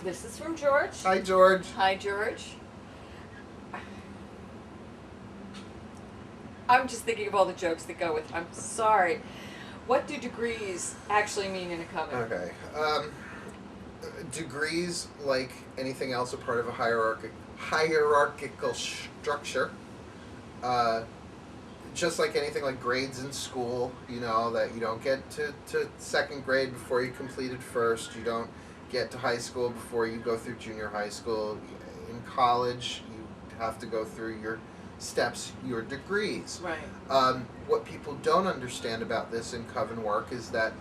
This is from George. Hi, George. Hi, George. I'm just thinking of all the jokes that go with. I'm sorry. What do degrees actually mean in a coven? Okay. Degrees, like anything else, are part of a hierarchical structure. Just like anything, like grades in school, you know, that you don't get to second grade before you completed first. You don't get to high school before you go through junior high school. In college, you have to go through your steps, your degrees. Right. What people don't understand about this in coven work is that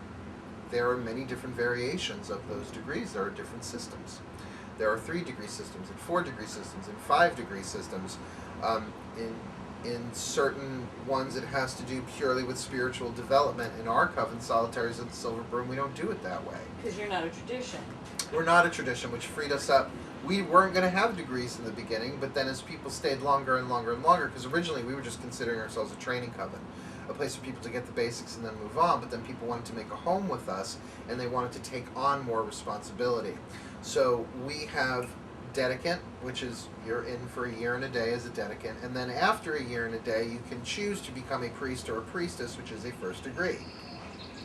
there are many different variations of those degrees. There are different systems. There are 3-degree systems and 4-degree systems and 5-degree systems. In certain ones, it has to do purely with spiritual development. In our coven, Solitaries of the Silver Broom, we don't do it that way. Because you're not a tradition. We're not a tradition, which freed us up. We weren't going to have degrees in the beginning, but then as people stayed longer and longer and longer, because originally we were just considering ourselves a training coven, a place for people to get the basics and then move on, but then people wanted to make a home with us, and they wanted to take on more responsibility. So we have dedicant, which is you're in for a year and a day as a dedicant, and then after a year and a day you can choose to become a priest or a priestess, which is a 1st degree.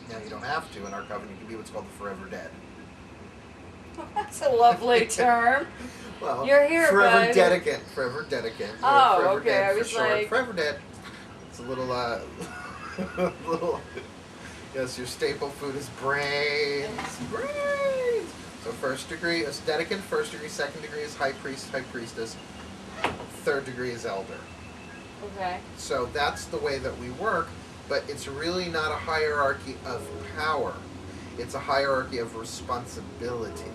Now you don't have to. In our coven you can be what's called the forever dead. That's a lovely term. Well, you're here, forever bud. dedicant. Forever dedicant. Oh, forever okay. Dead I for was short. like, Forever dead. It's a little little. Yes, your staple food is brains. Brains. So 1st degree is dedicant. 1st degree. 2nd degree is high priest, high priestess. 3rd degree is elder. Okay. So that's the way that we work, but it's really not a hierarchy of power. It's a hierarchy of responsibility.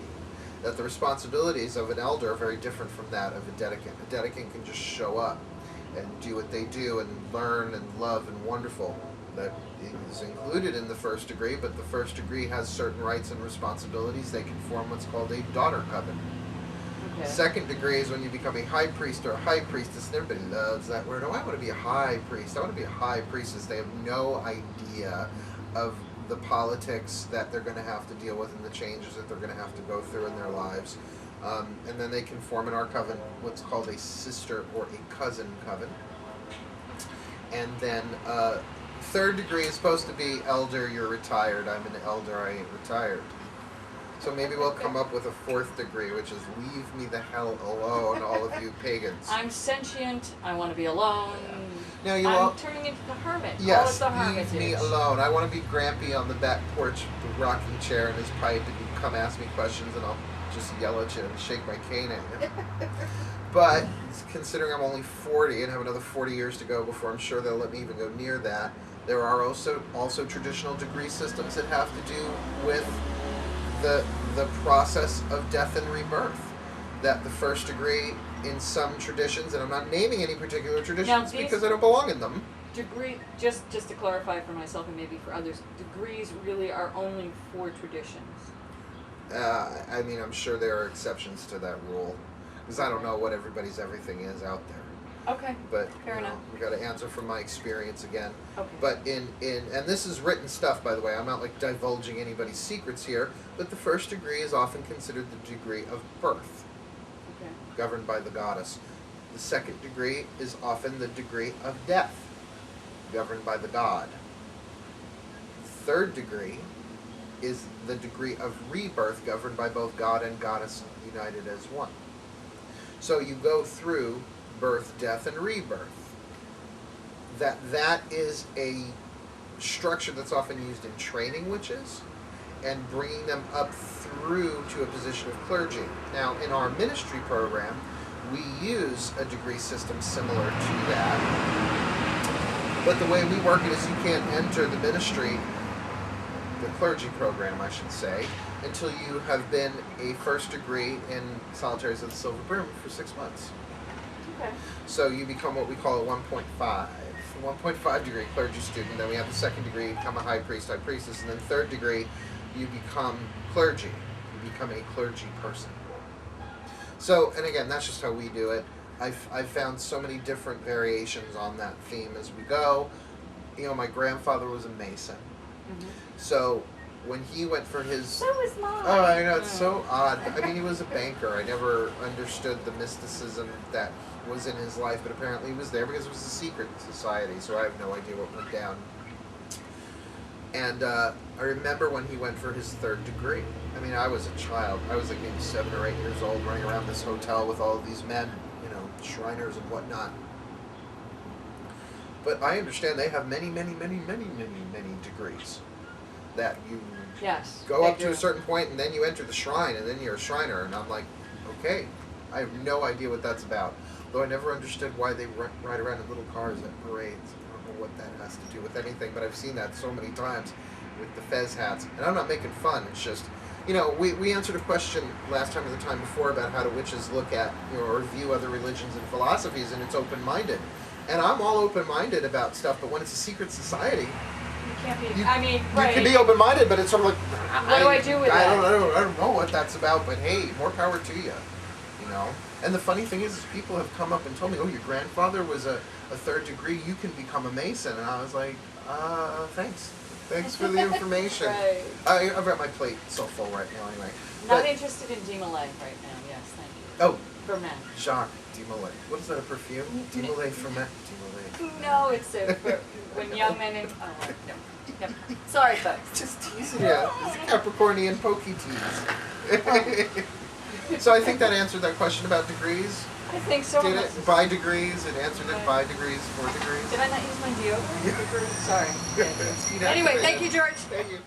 That the responsibilities of an elder are very different from that of a dedicant. A dedicant can just show up and do what they do and learn and love and wonderful. That is included in the 1st degree, but the 1st degree has certain rights and responsibilities. They can form what's called a daughter coven. Okay. 2nd degree is when you become a high priest or a high priestess, and everybody loves that word. Oh, I want to be a high priest. I want to be a high priestess. They have no idea of the politics that they're going to have to deal with and the changes that they're going to have to go through in their lives. And then they can form in our coven what's called a sister or a cousin coven. And then 3rd degree is supposed to be elder, you're retired. I'm an elder, I ain't retired. So maybe we'll come up with a 4th degree, which is leave me the hell alone, all of you pagans. I'm sentient. I want to be alone. Now you I'm turning into the hermit. Yes, Call it the leave hermitage. me alone. I want to be Grampy on the back porch, the rocking chair and his pipe, and you come ask me questions, and I'll just yell at you and shake my cane at you. But considering I'm only 40 and have another 40 years to go before I'm sure they'll let me even go near that, there are also traditional degree systems that have to do with the process of death and rebirth. That the 1st degree in some traditions, and I'm not naming any particular traditions because I don't belong in them. Degree, just to clarify for myself and maybe for others, degrees really are only for traditions. I mean, I'm sure there are exceptions to that rule, because I don't know what everybody's everything is out there. Okay. But fair enough. We got to answer from my experience again. Okay. But in and this is written stuff, by the way. I'm not like divulging anybody's secrets here. But the 1st degree is often considered the degree of birth, Okay. governed by the goddess. The 2nd degree is often the degree of death, governed by the god. 3rd degree is the degree of rebirth, governed by both god and goddess united as one. So you go through birth, death, and rebirth. That is a structure that's often used in training witches and bringing them up through to a position of clergy. Now, in our ministry program, we use a degree system similar to that. But the way we work it is you can't enter the ministry, the clergy program, I should say, until you have been a 1st degree in Solitaries of the Silver Broom for 6 months. Okay. So you become what we call a 1.5 degree clergy student. Then we have the 2nd degree, you become a high priest, high priestess, and then 3rd degree, you become clergy. You become a clergy person. So, and again, that's just how we do it. I've found so many different variations on that theme as we go. You know, my grandfather was a Mason. Mm-hmm. So when he went for his... So is mine. Oh, I know, it's so odd. I mean, he was a banker. I never understood the mysticism that was in his life, but apparently he was there because it was a secret society, so I have no idea what went down. And I remember when he went for his 3rd degree. I mean, I was a child. I was like maybe 7 or 8 years old, running around this hotel with all of these men, you know, Shriners and whatnot. But I understand they have many, many, many, many, many, many degrees. That you go up to a certain point and then you enter the shrine and then you're a Shriner. And I'm like, okay, I have no idea what that's about. Though I never understood why they ride around in little cars at parades. I don't know what that has to do with anything, but I've seen that so many times with the fez hats. And I'm not making fun, it's just, you know, we answered a question last time or the time before about how do witches look at, you know, or view other religions and philosophies, and it's open-minded. And I'm all open-minded about stuff, but when it's a secret society, You can't be. You- I mean, you right. can be open-minded, but it's sort of like, What do I do with that? I don't know what that's about, but hey, more power to you, you know. And the funny thing is people have come up and told me, oh, your grandfather was a 3rd degree, you can become a Mason. And I was like, thanks. Thanks for the information. Right. I've got my plate so full right now anyway. Not But- interested in Demolay right now. Yes, thank you. Oh, For men. Jacques Demolay. What is that, a perfume? Demolay for men. Demolay. No, it's for when young men and no. Yep. Sorry, folks. Just teasing you. It's Capricornian pokey tease. So I think that answered that question about degrees. I think so. Did it by degrees? It answered it by degrees, 4 degrees. Did I not use my deodorant? Yeah. Sorry. Yes, you know. Anyway, thank you, George. Thank you.